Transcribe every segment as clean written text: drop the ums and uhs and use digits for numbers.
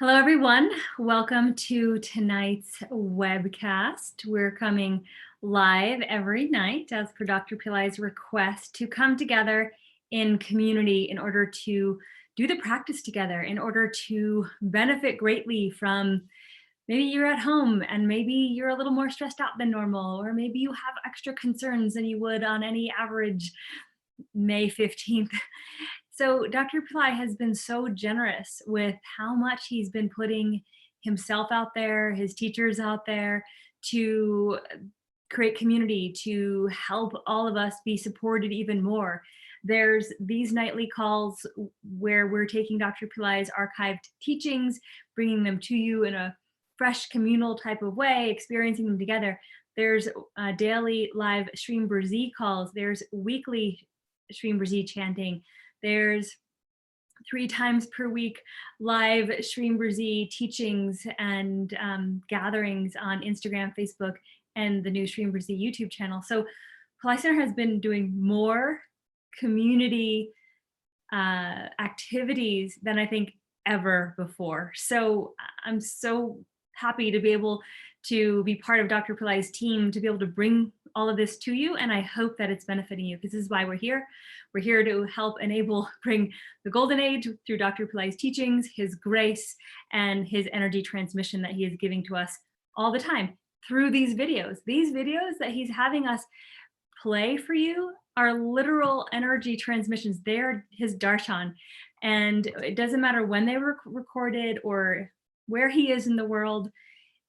Hello, everyone. Welcome to tonight's webcast. We're coming live every night as per Dr. Pillai's request to come together in community in order to do the practice together, in order to benefit greatly from maybe you're at home and maybe you're a little more stressed out than normal, or maybe you have extra concerns than you would on any average May 15th. So Dr. Pillai has been so generous with how much he's been putting himself out there, his teachers out there, to create community, to help all of us be supported even more. There's these nightly calls where we're taking Dr. Pillai's archived teachings, bringing them to you in a fresh communal type of way, experiencing them together. There's daily live Stream Brzee calls. There's weekly Stream Brzee chanting. There's 3 times per week live Stream Brzee teachings and gatherings on Instagram, Facebook, and the new Stream Brzee YouTube channel. So Pillai Center has been doing more community activities than I think ever before. So I'm so happy to be able to be part of Dr. Pillai's team, to be able to bring all of this to you, and I hope that it's benefiting you, because this is why we're here. We're here to help bring the golden age through Dr. Pillai's teachings, his grace, and his energy transmission that he is giving to us all the time through these videos. These videos that he's having us play for you are literal energy transmissions. They're his darshan, and it doesn't matter when they were recorded or where he is in the world.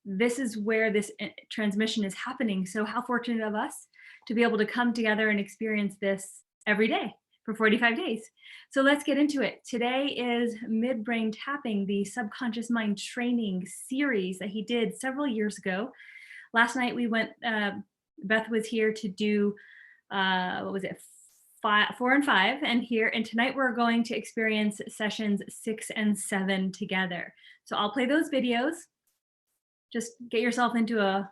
This is where this transmission is happening. So how fortunate of us to be able to come together and experience this every day for 45 days. So let's get into it. Today is Midbrain Tapping, the subconscious mind training series that he did several years ago. Last night we went, Beth was here to do, what was it, 4 and 5, and tonight we're going to experience sessions 6 and 7 together. So I'll play those videos. Just get yourself into a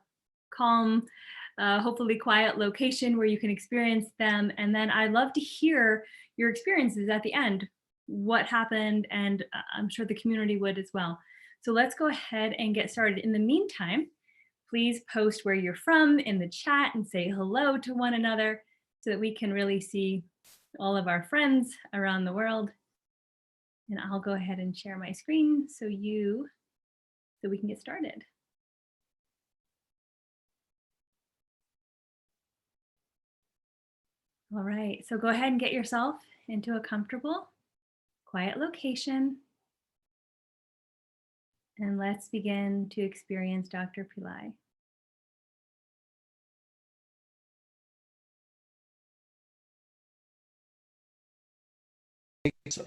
calm, hopefully quiet location where you can experience them. And then I'd love to hear your experiences at the end, what happened, and I'm sure the community would as well. So let's go ahead and get started. In the meantime, please post where you're from in the chat and say hello to one another so that we can really see all of our friends around the world. And I'll go ahead and share my screen so we can get started. All right, so go ahead and get yourself into a comfortable, quiet location. And let's begin to experience Dr. Pillai.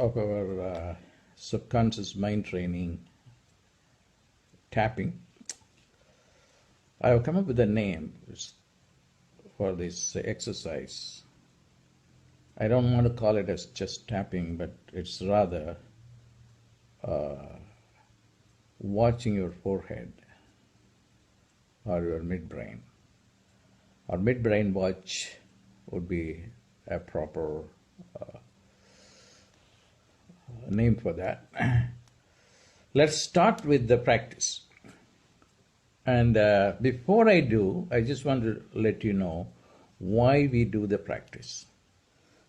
Of our subconscious mind training, tapping, I have come up with a name for this exercise. I don't want to call it as just tapping, but it's rather watching your forehead or your midbrain. Or midbrain watch would be a proper name for that. Let's start with the practice. And before I do, I just want to let you know why we do the practice.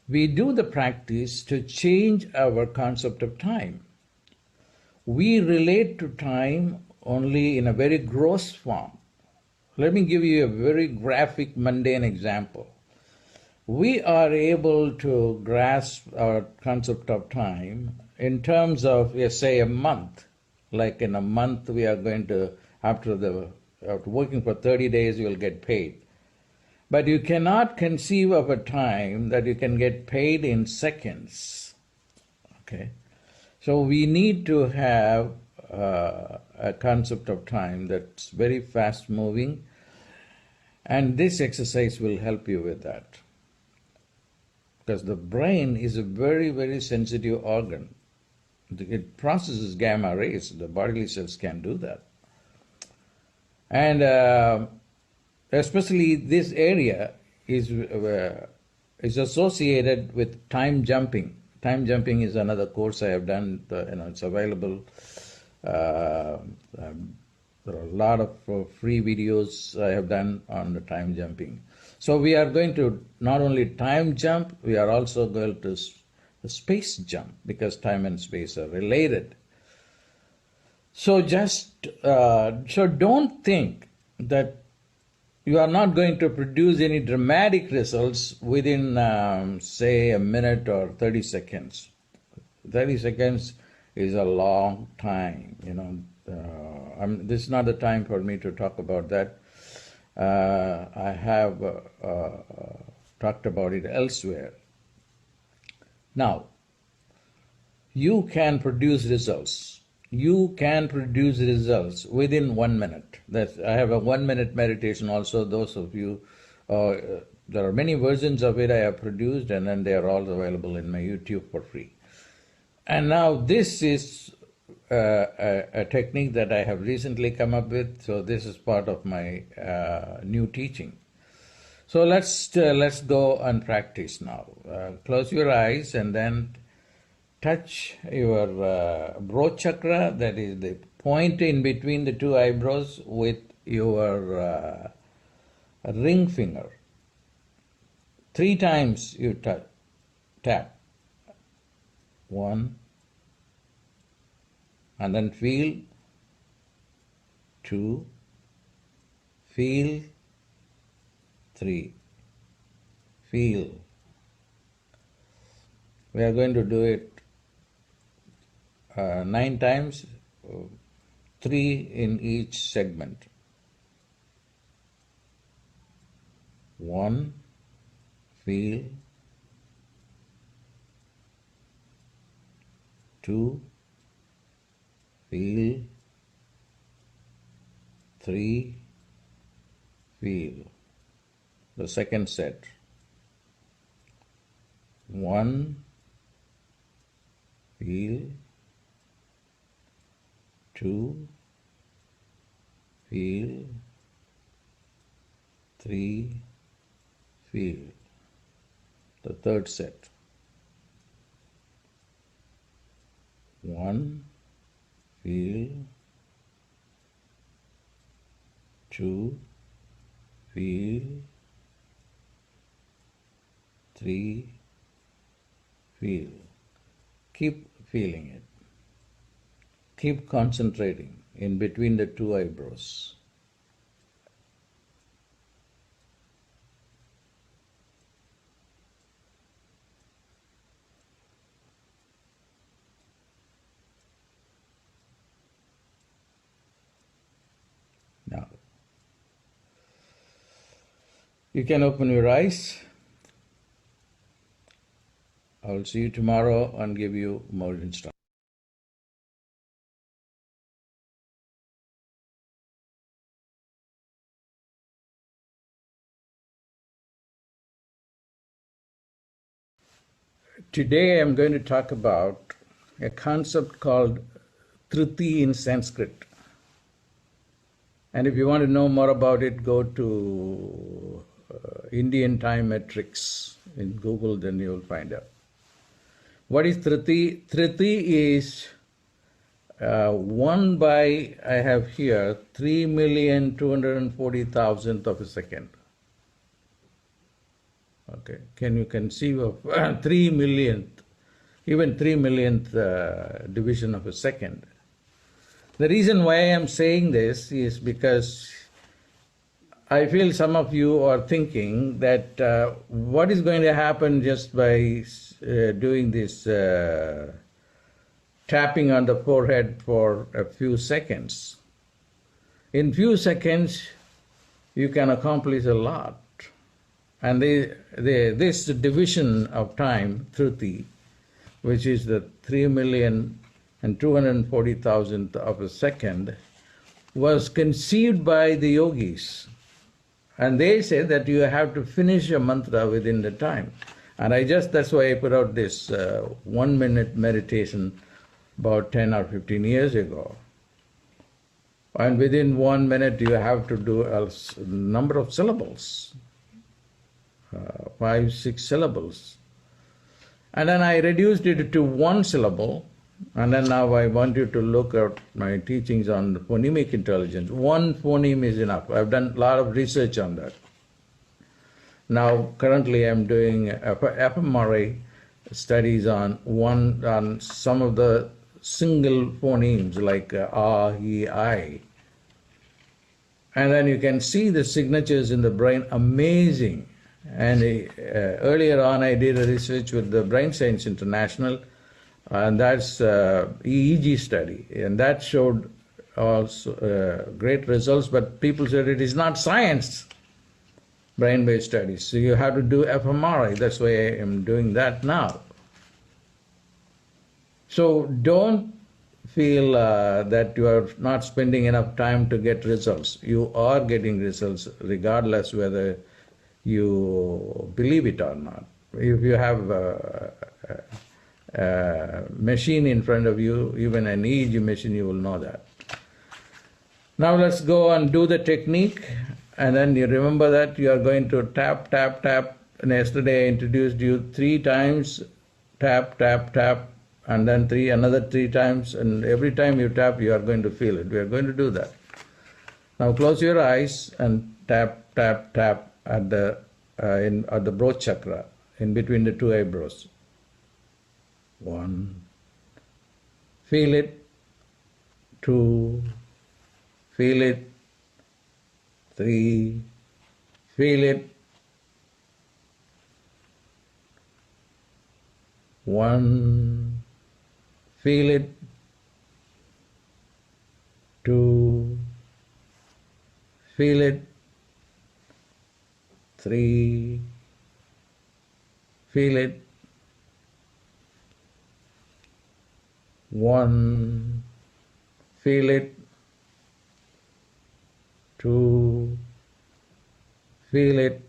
We do the practice to change our concept of time. We relate to time only in a very gross form. Let me give you a very graphic, mundane example. We are able to grasp our concept of time in terms of, say, a month. Like in a month, we are going to, after working for 30 days, you will get paid. But you cannot conceive of a time that you can get paid in seconds. Okay? So we need to have a concept of time that's very fast moving, and this exercise will help you with that. Because the brain is a very, very sensitive organ. It processes gamma rays. The bodily cells can do that. And especially this area is associated with time jumping. Time jumping is another course I have done. It's available There are a lot of free videos I have done on the time jumping. So we are going to not only time jump, we are also going to space jump, because time and space are related. So so don't think that you are not going to produce any dramatic results within, say, a minute or 30 seconds. 30 seconds is a long time, this is not the time for me to talk about that. I have talked about it elsewhere. Now, you can produce results. You can produce results within 1 minute. I have a 1 minute meditation also. Those of you, there are many versions of it I have produced, and then they are all available in my YouTube for free. And now this is a technique that I have recently come up with. So this is part of my new teaching. So let's go and practice now. Close your eyes and then touch your brow chakra, that is the point in between the two eyebrows, with your ring finger. 3 times you tap. 1, and then feel. 2, feel. 3, feel. We are going to do it 9 times, 3 in each segment. 1, feel. 2, feel. 3, feel. The second set. 1, feel. 2, feel. 3, feel. The third set. 1, feel. 2, feel. 3, feel. Keep feeling it. Keep concentrating in between the two eyebrows. Now, you can open your eyes. I will see you tomorrow and give you more instructions. Today I am going to talk about a concept called Triti in Sanskrit. And if you want to know more about it, go to Indian time metrics in Google, then you will find out. What is Triti? Triti is 1 by, I have here, 3,240,000th of a second. Okay, can you conceive of 3 millionth, even 3 millionth division of a second? The reason why I am saying this is because I feel some of you are thinking that what is going to happen just by doing this tapping on the forehead for a few seconds. In few seconds, you can accomplish a lot. And this division of time, Triti, which is the 3,240,000th of a second, was conceived by the yogis. And they say that you have to finish a mantra within the time. And that's why I put out this 1 minute meditation about 10 or 15 years ago. And within 1 minute, you have to do a number of syllables, 5, 6 syllables. And then I reduced it to 1 syllable, And then now I want you to look at my teachings on phonemic intelligence. One phoneme is enough. I've done a lot of research on that. Now, currently I'm doing fMRI studies on some of the single phonemes like E, I. And then you can see the signatures in the brain, amazing. And earlier on, I did a research with the Brain Science International, and that's EEG study, and that showed also great results. But people said it is not science, brain-based studies. So you have to do fMRI. That's why I am doing that now. So don't feel that you are not spending enough time to get results. You are getting results regardless whether you believe it or not. If you have a machine in front of you, even an EEG machine, you will know that. Now let's go and do the technique, and then you remember that you are going to tap, tap, tap. And yesterday I introduced you 3 times, tap, tap, tap, and then another 3 times, and every time you tap, you are going to feel it. We are going to do that. Now close your eyes and tap, tap, tap at the broad chakra, in between the 2 eyebrows. 1, feel it. 2, feel it. 3, feel it. 1, feel it. 2, feel it. 3, feel it. 1, feel it. 2, feel it.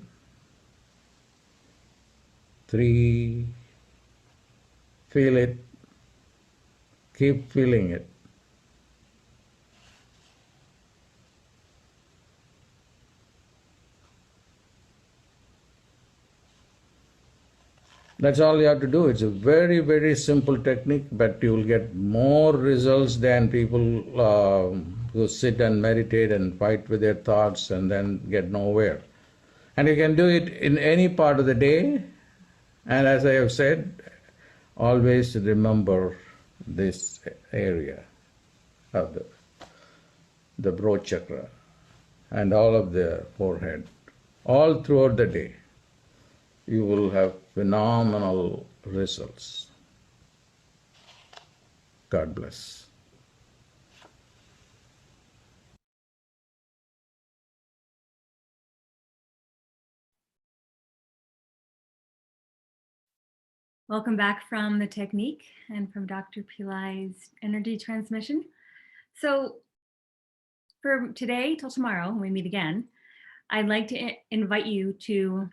3, feel it. Keep feeling it. That's all you have to do. It's a very, very simple technique, but you will get more results than people who sit and meditate and fight with their thoughts and then get nowhere. And you can do it in any part of the day. And as I have said, always remember this area of the broad chakra and all of the forehead, all throughout the day. You will have phenomenal results. God bless. Welcome back from the technique and from Dr. Pillai's energy transmission. So for today till tomorrow, when we meet again, I'd like to invite you to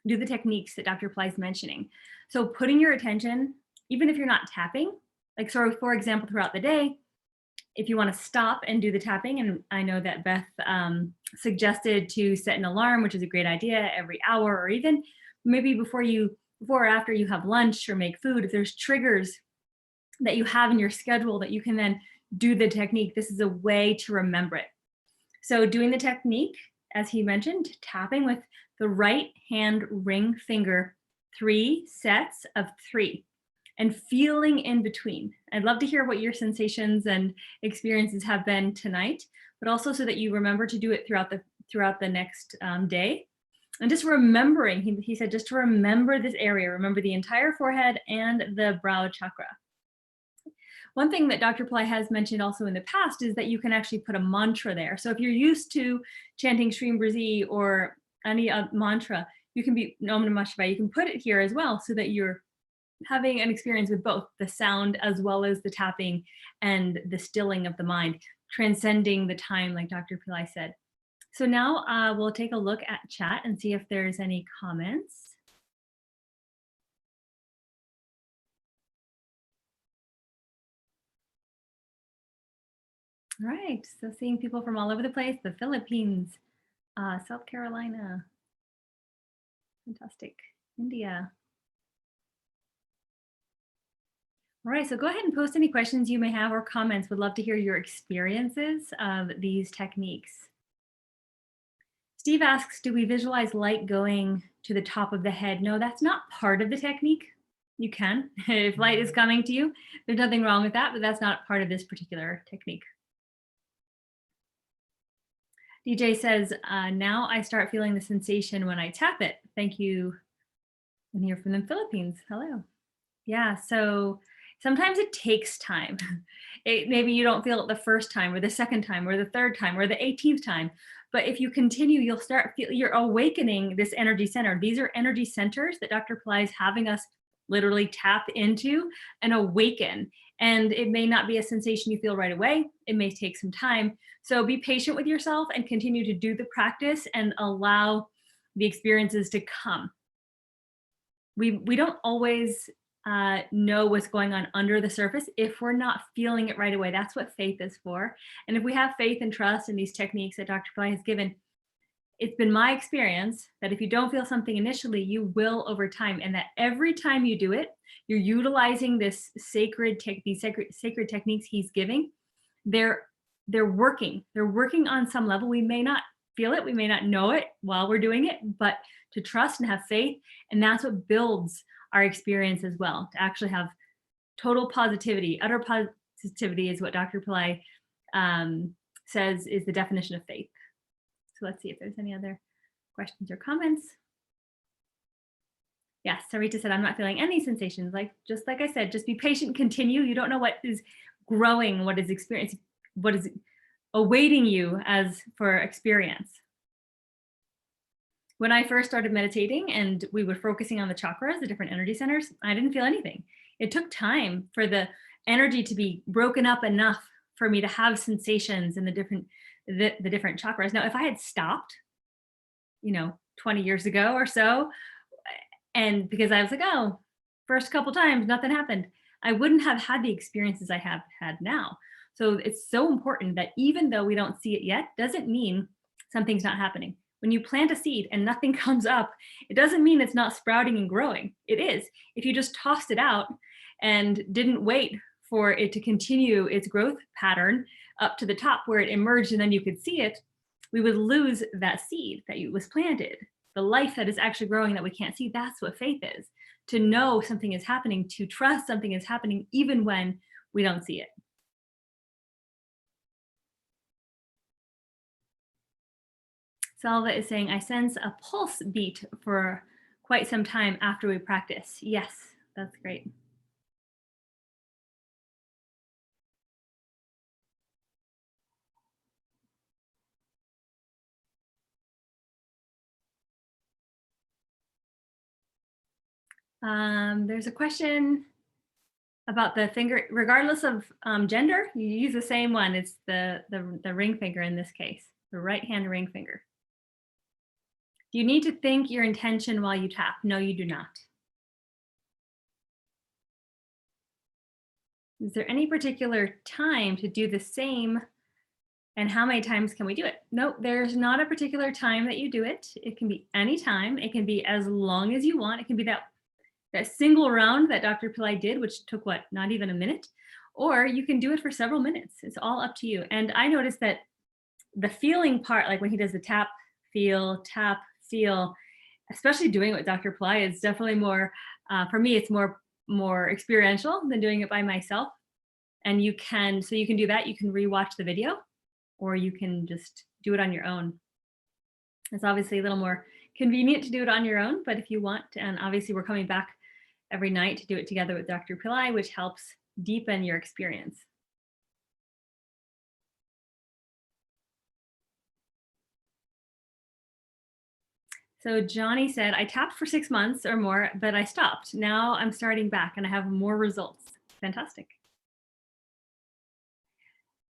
do the techniques that Dr. Pillai is mentioning. So putting your attention, even if you're not tapping, like so for example, throughout the day, if you want to stop and do the tapping, and I know that Beth suggested to set an alarm, which is a great idea, every hour, or even maybe before or after you have lunch or make food, if there's triggers that you have in your schedule that you can then do the technique, this is a way to remember it. So doing the technique, as he mentioned, tapping with the right hand ring finger, 3 sets of 3, and feeling in between. I'd love to hear what your sensations and experiences have been tonight, but also so that you remember to do it throughout the next day. And just remembering, he said, just to remember this area, remember the entire forehead and the brow chakra. One thing that Dr. Pillai has mentioned also in the past is that you can actually put a mantra there. So if you're used to chanting Shri Brzi or any mantra, you can be Om Namah Shivaya, you can put it here as well so that you're having an experience with both the sound as well as the tapping and the stilling of the mind, transcending the time, like Dr. Pillai said. So now we'll take a look at chat and see if there's any comments. All right, so seeing people from all over the place, the Philippines, South Carolina, fantastic, India. All right, so go ahead and post any questions you may have or comments. Would love to hear your experiences of these techniques. Steve asks, do we visualize light going to the top of the head? No, that's not part of the technique. You can, if light is coming to you, there's nothing wrong with that, but that's not part of this particular technique. DJ says, now I start feeling the sensation when I tap it. Thank you. And here from the Philippines. Hello. Yeah, so sometimes it takes time. Maybe you don't feel it the first time or the second time or the third time or the 18th time. But if you continue, you'll start feel you're awakening this energy center. These are energy centers that Dr. Pillai is having us literally tap into and awaken. And it may not be a sensation you feel right away. It may take some time. So be patient with yourself and continue to do the practice and allow the experiences to come. We don't always know what's going on under the surface if we're not feeling it right away. That's what faith is for. And if we have faith and trust in these techniques that Dr. Pillai has given, it's been my experience that if you don't feel something initially, you will over time. And that every time you do it, you're utilizing this these sacred techniques he's giving. They're working. They're working on some level. We may not feel it, we may not know it while we're doing it, but to trust and have faith. And that's what builds our experience as well, to actually have total positivity. Utter positivity is what Dr. Pillai says is the definition of faith. So let's see if there's any other questions or comments. Yes, Sarita said, I'm not feeling any sensations. Just like I said, just be patient, continue. You don't know what is growing, what is experience, what is awaiting you as for experience. When I first started meditating and we were focusing on the chakras, the different energy centers, I didn't feel anything. It took time for the energy to be broken up enough for me to have sensations in the different chakras. Now, if I had stopped, 20 years ago or so, and because I was like, oh, first couple times, nothing happened, I wouldn't have had the experiences I have had now. So it's so important that even though we don't see it yet, doesn't mean something's not happening. When you plant a seed and nothing comes up, it doesn't mean it's not sprouting and growing. It is. If you just tossed it out and didn't wait for it to continue its growth pattern up to the top where it emerged and then you could see it, we would lose that seed that was planted. The life that is actually growing that we can't see, that's what faith is. To know something is happening, to trust something is happening even when we don't see it. Salva is saying, I sense a pulse beat for quite some time after we practice. Yes, that's great. There's a question about the finger, regardless of gender, you use the same one. It's the ring finger in this case, the right hand ring finger. Do you need to think your intention while you tap? No, you do not. Is there any particular time to do the same? And how many times can we do it? No, there's not a particular time that you do it. It can be any time. It can be as long as you want. It can be that single round that Dr. Pillai did, which took what, not even a minute, or you can do it for several minutes. It's all up to you. And I noticed that the feeling part, like when he does the tap, feel, especially doing it with Dr. Pillai is definitely more, for me, it's more experiential than doing it by myself. And you can do that. You can rewatch the video, or you can just do it on your own. It's obviously a little more convenient to do it on your own, but if you want, and obviously we're coming back every night to do it together with Dr. Pillai, which helps deepen your experience. So Johnny said, I tapped for 6 months or more, but I stopped. Now I'm starting back and I have more results. Fantastic.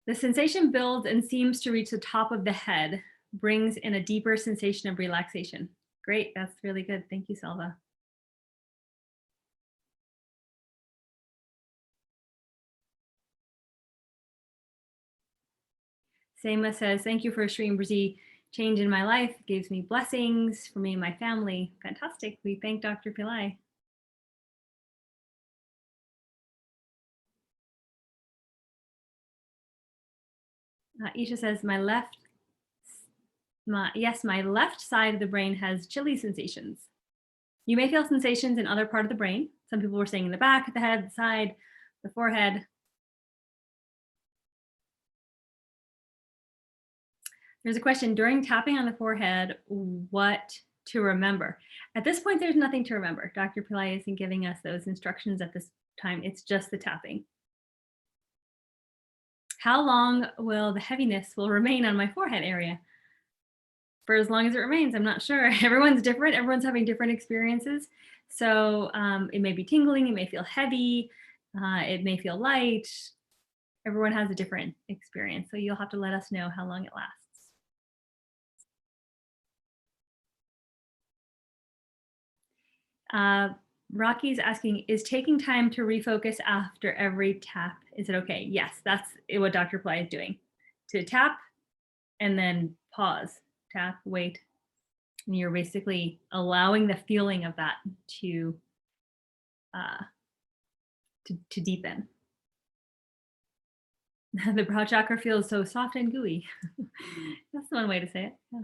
The sensation builds and seems to reach the top of the head, brings in a deeper sensation of relaxation. Great, that's really good. Thank you, Salva. Seema says, thank you for Shreem Brzee. Change in my life gives me blessings for me and my family. Fantastic. We thank Dr. Pillai. Isha says, my left side of the brain has chilly sensations. You may feel sensations in other part of the brain. Some people were saying in the back, the head, the side, the forehead. There's a question, during tapping on the forehead, what to remember? At this point, there's nothing to remember. Dr. Pillai isn't giving us those instructions at this time. It's just the tapping. How long will the heaviness remain on my forehead area? For as long as it remains, I'm not sure. Everyone's different. Everyone's having different experiences. So it may be tingling, it may feel heavy, it may feel light. Everyone has a different experience. So you'll have to let us know how long it lasts. Rocky's asking, is taking time to refocus after every tap, is it okay? Yes, that's what Dr. Pillai is doing. To tap and then pause, tap, wait. And you're basically allowing the feeling of that to deepen. The brow chakra feels so soft and gooey. That's one way to say it. Yeah.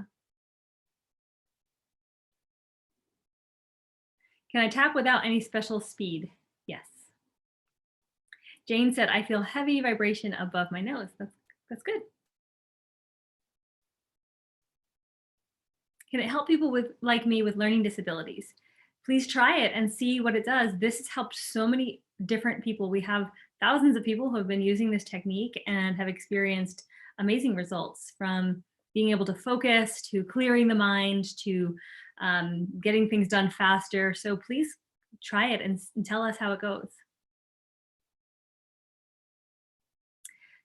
Can I tap without any special speed? Yes. Jane said, I feel heavy vibration above my nose. That's good. Can it help people like me with learning disabilities? Please try it and see what it does. This has helped so many different people. We have thousands of people who have been using this technique and have experienced amazing results, from being able to focus, to clearing the mind, to getting things done faster. So please try it and tell us how it goes.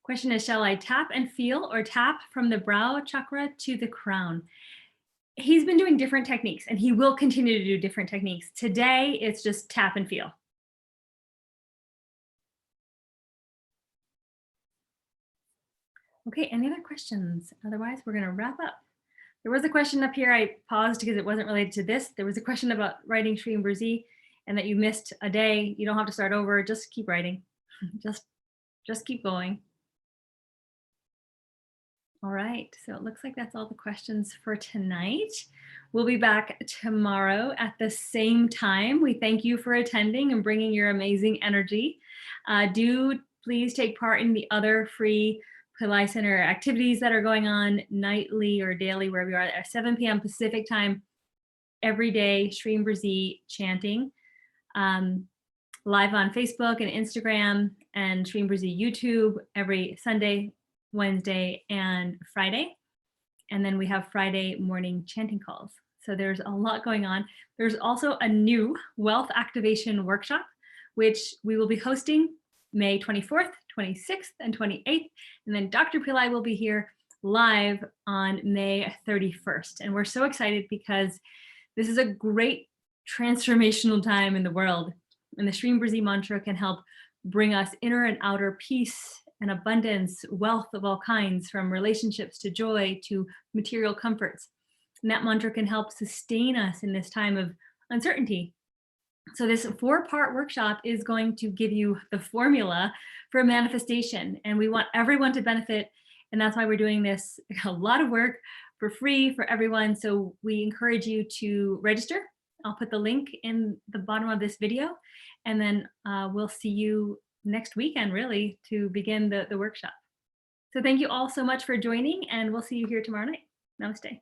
Question is, shall I tap and feel or tap from the brow chakra to the crown? He's been doing different techniques and he will continue to do different techniques. Today, it's just tap and feel. Okay, any other questions? Otherwise, we're gonna wrap up. There was a question up here, I paused because it wasn't related to this. There was a question about writing Shri and Burzi and that you missed a day. You don't have to start over, just keep writing. Just keep going. All right, so it looks like that's all the questions for tonight. We'll be back tomorrow at the same time. We thank you for attending and bringing your amazing energy. Do please take part in the other free Pillai Center activities that are going on nightly or daily, wherever you are, at 7 p.m. Pacific time, every day, Shri and Burzi chanting, live on Facebook and Instagram, and Shri and Burzi YouTube every Sunday, Wednesday, and Friday. And then we have Friday morning chanting calls. So there's a lot going on. There's also a new wealth activation workshop, which we will be hosting May 24th, 26th, and 28th. And then Dr. Pillai will be here live on May 31st. And we're so excited because this is a great transformational time in the world. And the Shri and Burzi mantra can help bring us inner and outer peace and abundance, wealth of all kinds, from relationships to joy to material comforts. And that mantra can help sustain us in this time of uncertainty. So this 4-part workshop is going to give you the formula for manifestation, and we want everyone to benefit. And that's why we're doing this, a lot of work for free for everyone. So we encourage you to register. I'll put the link in the bottom of this video, and then we'll see you next weekend, really, to begin the workshop. So thank you all so much for joining, and we'll see you here tomorrow night. Namaste.